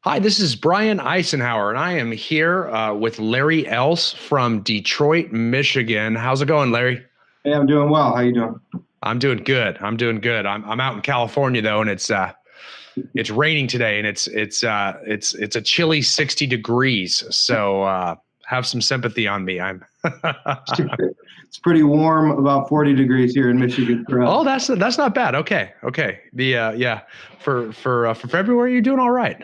Hi, this is Brian Icenhower, and I am here with Larry Else from Detroit, Michigan. How's it going, Larry? Hey, I'm doing well. How you doing? I'm doing good. I'm doing good. I'm out in California though, and it's raining today, and it's a chilly 60 degrees. So have some sympathy on me. I'm It's pretty warm, about 40 degrees here in Michigan for us. Oh, that's not bad. Okay, okay. The yeah, for February, you're doing all right.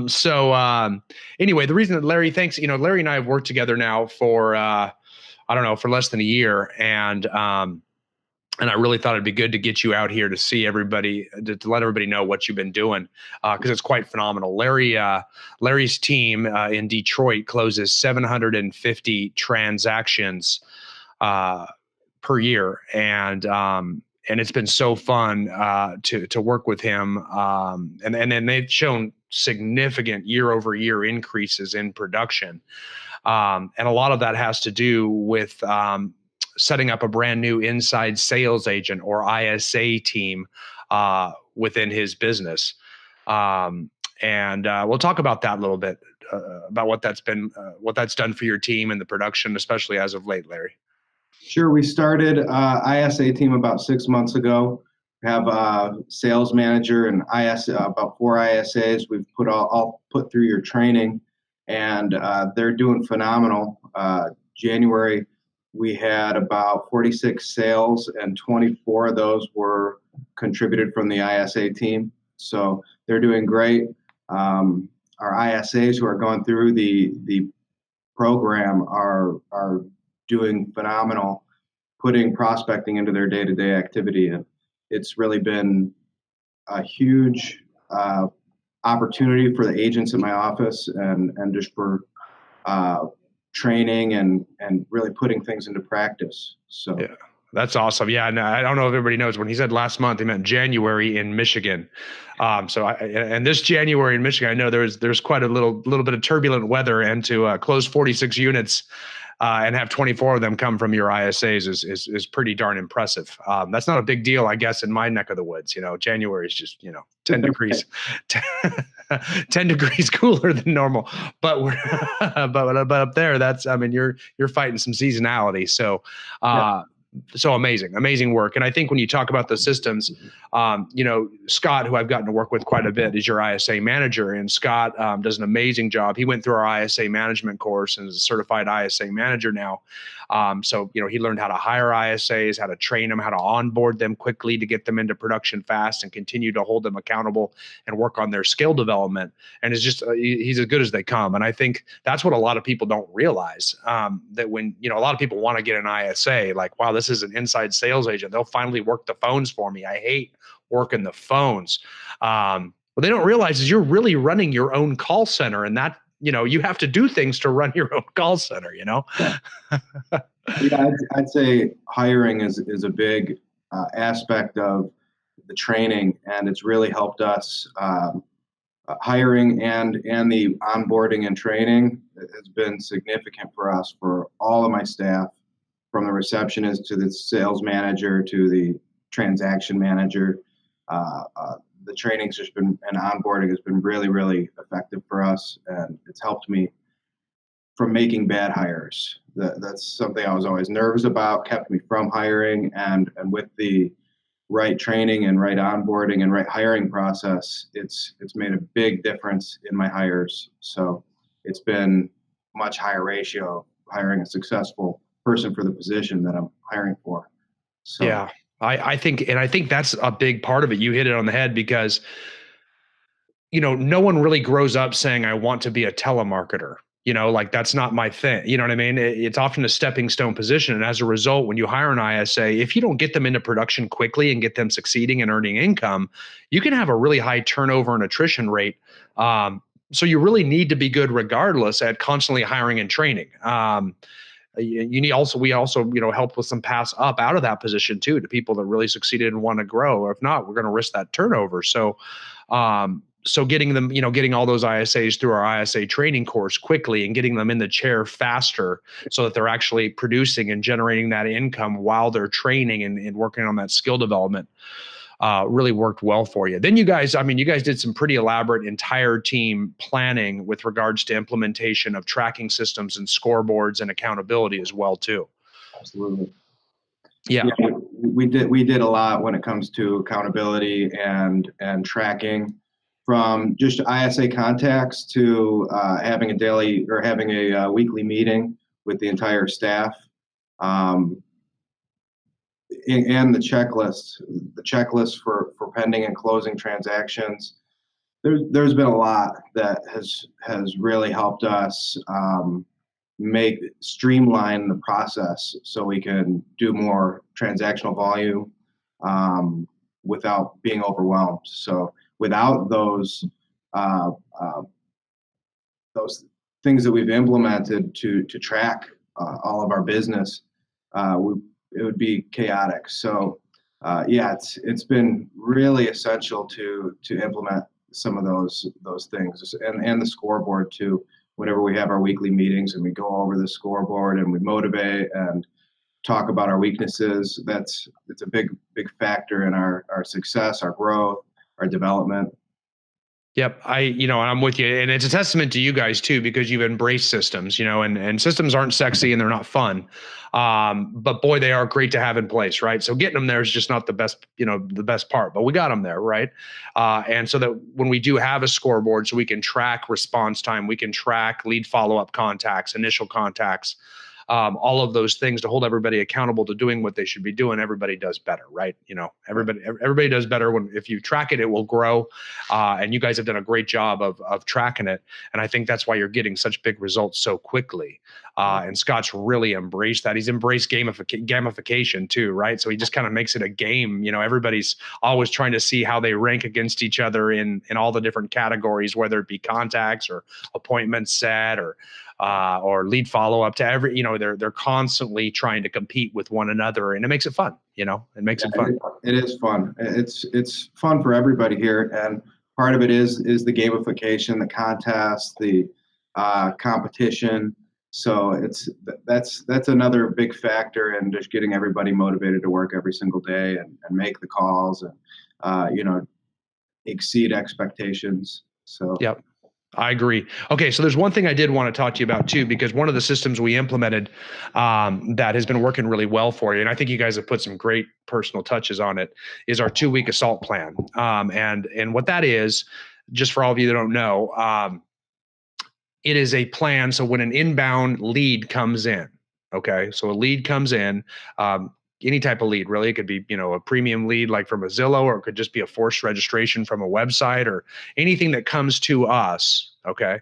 So anyway, the reason that Larry, thanks. Larry and I have worked together now for I don't know, for less than a year, and I really thought it'd be good to get you out here to see everybody, to let everybody know what you've been doing, because it's quite phenomenal. Larry's team in Detroit closes 750 transactions per year, and it's been so fun to work with him. And they've shown significant year over year increases in production, and a lot of that has to do with setting up a brand new inside sales agent or ISA team within his business. And we'll talk about that a little bit, about what that's done for your team and the production, especially as of late, Larry. Sure, we started ISA team about 6 months ago. We have a sales manager and about 4 ISAs. We've all put through your training, and they're doing phenomenal. January, we had about 46 sales, and 24 of those were contributed from the ISA team. So they're doing great. Our ISAs who are going through the program are doing phenomenal, putting prospecting into their day-to-day activity. And it's really been a huge opportunity for the agents in my office, and just for training and really putting things into practice. So yeah. That's awesome. Yeah, and I don't know if everybody knows, when he said last month, he meant January in Michigan. And this January in Michigan, I know there's quite a little bit of turbulent weather, and to close 46 units and have 24 of them come from your ISAs is pretty darn impressive. That's not a big deal, I guess, in my neck of the woods. January is just 10 degrees, 10 degrees cooler than normal. But we're but up there, you're fighting some seasonality. So. So amazing work. And I think when you talk about the systems, Scott, who I've gotten to work with quite a bit, is your ISA manager, and Scott does an amazing job. He went through our ISA management course and is a certified ISA manager now. So he learned how to hire ISAs, how to train them, how to onboard them quickly to get them into production fast, and continue to hold them accountable and work on their skill development. And it's just he's as good as they come. And I think that's what a lot of people don't realize, that when a lot of people want to get an ISA, like, wow, this is an inside sales agent, they'll finally work the phones for me. I hate working the phones. What they don't realize is you're really running your own call center, and that you have to do things to run your own call center. Yeah, I'd say hiring is a big aspect of the training, and it's really helped us. Hiring and the onboarding and training has been significant for us, for all of my staff, from the receptionist to the sales manager to the transaction manager. The training's just been, and onboarding has been really, really effective for us, and it's helped me from making bad hires. That's something I was always nervous about, kept me from hiring, and with the right training and right onboarding and right hiring process, it's made a big difference in my hires. So it's been much higher ratio hiring a successful person for the position that I'm hiring for. So yeah, I think that's a big part of it. You hit it on the head, because no one really grows up saying, I want to be a telemarketer. Like, that's not my thing. You know what I mean? It's often a stepping stone position. And as a result, when you hire an ISA, if you don't get them into production quickly and get them succeeding and earning income, you can have a really high turnover and attrition rate. So you really need to be good regardless at constantly hiring and training. We also help with some pass up out of that position too, to people that really succeeded and want to grow. Or if not, we're going to risk that turnover. So So getting them, getting all those ISAs through our ISA training course quickly and getting them in the chair faster so that they're actually producing and generating that income while they're training and working on that skill development really worked well for you. Then you guys, you guys did some pretty elaborate entire team planning with regards to implementation of tracking systems and scoreboards and accountability as well too. Absolutely. Yeah. Yeah, we did a lot when it comes to accountability and tracking, from just ISA contacts to having a daily or having a weekly meeting with the entire staff, um, and the checklist for pending and closing transactions. There's been a lot that has really helped us make streamline the process so we can do more transactional volume without being overwhelmed. So without uh, uh, those things that we've implemented to track all of our business, it would be chaotic. So yeah, it's been really essential to implement some of those things, and the scoreboard too. Whenever we have our weekly meetings and we go over the scoreboard and we motivate and talk about our weaknesses, it's a big factor in our success, our growth, our development. Yep. And I'm with you. And it's a testament to you guys too, because you've embraced systems, and systems aren't sexy and they're not fun. But boy, they are great to have in place, right? So getting them there is just not the best part, but we got them there, right? And so that when we do have a scoreboard, so we can track response time, we can track lead follow-up contacts, initial contacts, all of those things to hold everybody accountable to doing what they should be doing. Everybody does better, right? Everybody does better when, if you track it, it will grow. And you guys have done a great job of tracking it. And I think that's why you're getting such big results so quickly. And Scott's really embraced that. He's embraced gamification too, right? So he just kind of makes it a game. Everybody's always trying to see how they rank against each other in all the different categories, whether it be contacts or appointments set or lead follow up to every, they're constantly trying to compete with one another, and it makes it fun. It makes it fun. It is fun. It's fun for everybody here, and part of it is the gamification, the contest, the competition. So that's another big factor in just getting everybody motivated to work every single day and make the calls and exceed expectations. So Yep. I agree. Okay, so there's one thing I did want to talk to you about too, because one of the systems we implemented that has been working really well for you, and I think you guys have put some great personal touches on it, is our 2-week assault plan. And what that is, just for all of you that don't know, it is a plan. So when an inbound lead comes in, okay, so a lead comes in. Any type of lead, really. It could be, a premium lead like from a Zillow, or it could just be a forced registration from a website, or anything that comes to us. Okay.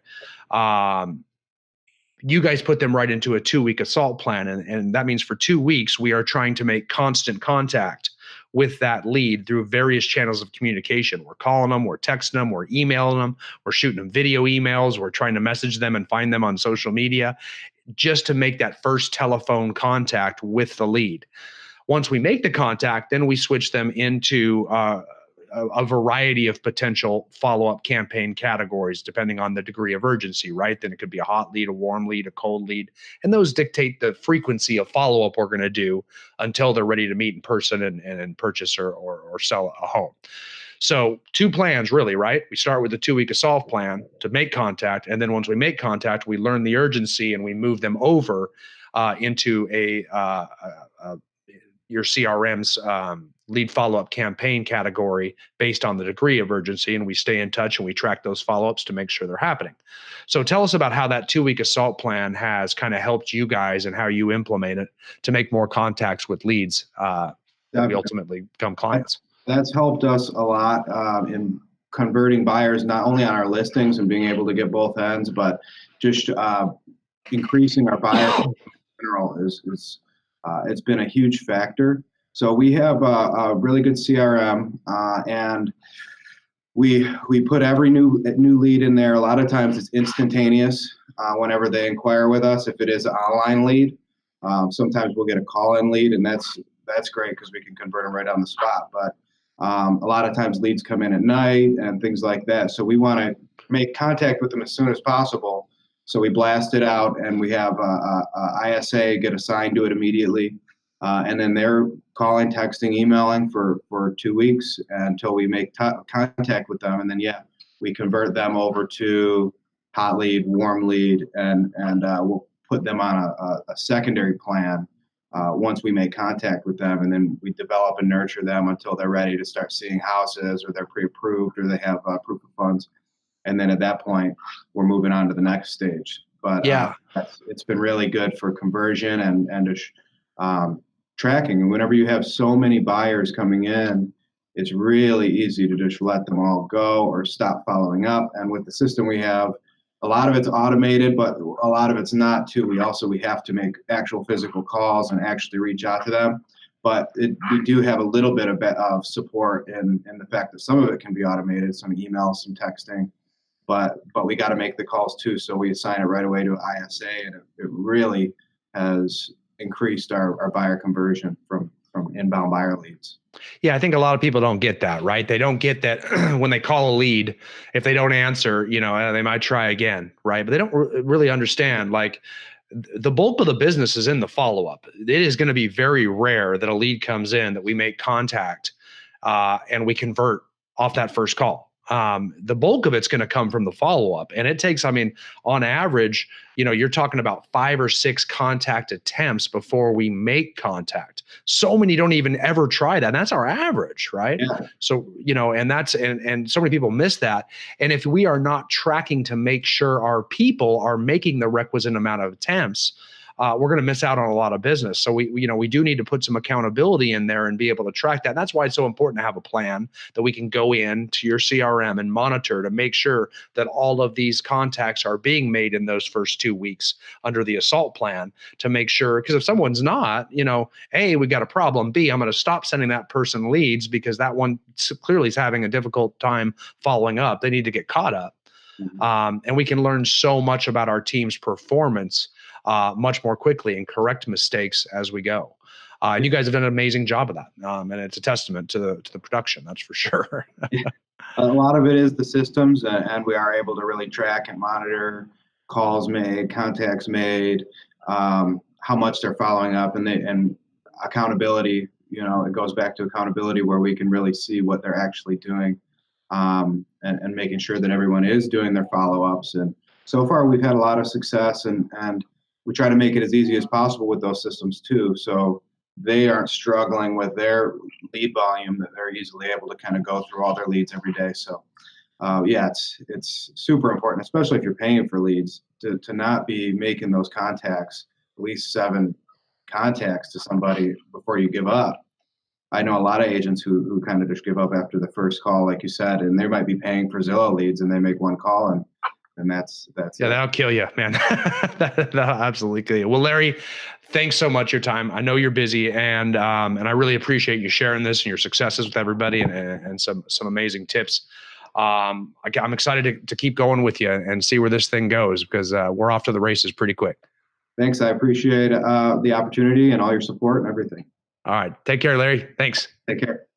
You guys put them right into a 2-week assault plan. And that means for 2 weeks, we are trying to make constant contact with that lead through various channels of communication. We're calling them, we're texting them, we're emailing them, we're shooting them video emails, we're trying to message them and find them on social media, just to make that first telephone contact with the lead. Once we make the contact, then we switch them into a variety of potential follow-up campaign categories, depending on the degree of urgency, right? Then it could be a hot lead, a warm lead, a cold lead. And those dictate the frequency of follow-up we're going to do until they're ready to meet in person and purchase or sell a home. So 2 plans, really, right? We start with the 2-week assault plan to make contact. And then once we make contact, we learn the urgency and we move them over into your CRM's lead follow-up campaign category based on the degree of urgency. And we stay in touch and we track those follow-ups to make sure they're happening. So tell us about how that 2-week assault plan has kind of helped you guys and how you implement it to make more contacts with leads that we ultimately become clients. That's helped us a lot in converting buyers, not only on our listings and being able to get both ends, but just increasing our buyers in general it's been a huge factor. So we have a really good CRM, and we put every new lead in there. A lot of times it's instantaneous whenever they inquire with us. If it is an online lead, sometimes we'll get a call-in lead, and that's great because we can convert them right on the spot. But A lot of times leads come in at night and things like that. So we want to make contact with them as soon as possible. So we blast it out, and we have ISA get assigned to it immediately. And then they're calling, texting, emailing for 2 weeks until we make contact with them. And then, yeah, we convert them over to hot lead, warm lead, and we'll put them on a secondary plan once we make contact with them. And then we develop and nurture them until they're ready to start seeing houses, or they're pre-approved, or they have proof of funds. And then at that point, we're moving on to the next stage. But Yeah. it's been really good for conversion and tracking. And whenever you have so many buyers coming in, it's really easy to just let them all go or stop following up. And with the system we have, a lot of it's automated, but a lot of it's not too. We have to make actual physical calls and actually reach out to them. But we do have a little bit of support in the fact that some of it can be automated, some emails, some texting. But we got to make the calls too. So we assign it right away to ISA, and it really has increased our buyer conversion from inbound buyer leads. Yeah, I think a lot of people don't get that, right? They don't get that when they call a lead, if they don't answer, they might try again, right? But they don't really understand, like, the bulk of the business is in the follow-up. It is going to be very rare that a lead comes in that we make contact and we convert off that first call. The bulk of it's going to come from the follow-up. And it takes, on average, you're talking about 5 or 6 contact attempts before we make contact. So many don't even ever try that. And that's our average, right? Yeah. So, and so many people miss that. And if we are not tracking to make sure our people are making the requisite amount of attempts, we're going to miss out on a lot of business. So we do need to put some accountability in there and be able to track that. And that's why it's so important to have a plan that we can go in to your CRM and monitor to make sure that all of these contacts are being made in those first 2 weeks under the assault plan, to make sure, because if someone's not, A, we got a problem. B, I'm going to stop sending that person leads because that one clearly is having a difficult time following up. They need to get caught up. Mm-hmm. And we can learn so much about our team's performance much more quickly and correct mistakes as we go. And you guys have done an amazing job of that. And it's a testament to the production, that's for sure. A lot of it is the systems, and we are able to really track and monitor calls made, contacts made, how much they're following up, and accountability. It goes back to accountability, where we can really see what they're actually doing, and making sure that everyone is doing their follow-ups. And so far, we've had a lot of success, and we try to make it as easy as possible with those systems too, so they aren't struggling with their lead volume, that they're easily able to kind of go through all their leads every day. So yeah, it's super important, especially if you're paying for leads, to not be making those contacts, at least 7 contacts to somebody before you give up. I know a lot of agents who kind of just give up after the first call, like you said, and they might be paying for Zillow leads, and they make 1 call, and that's yeah, that'll kill you, man. That'll absolutely kill you. Well, Larry, thanks so much for your time. I know you're busy, and I really appreciate you sharing this and your successes with everybody, and some amazing tips. I'm excited to keep going with you and see where this thing goes, because we're off to the races pretty quick. Thanks. I appreciate the opportunity and all your support and everything. All right. Take care, Larry. Thanks. Take care.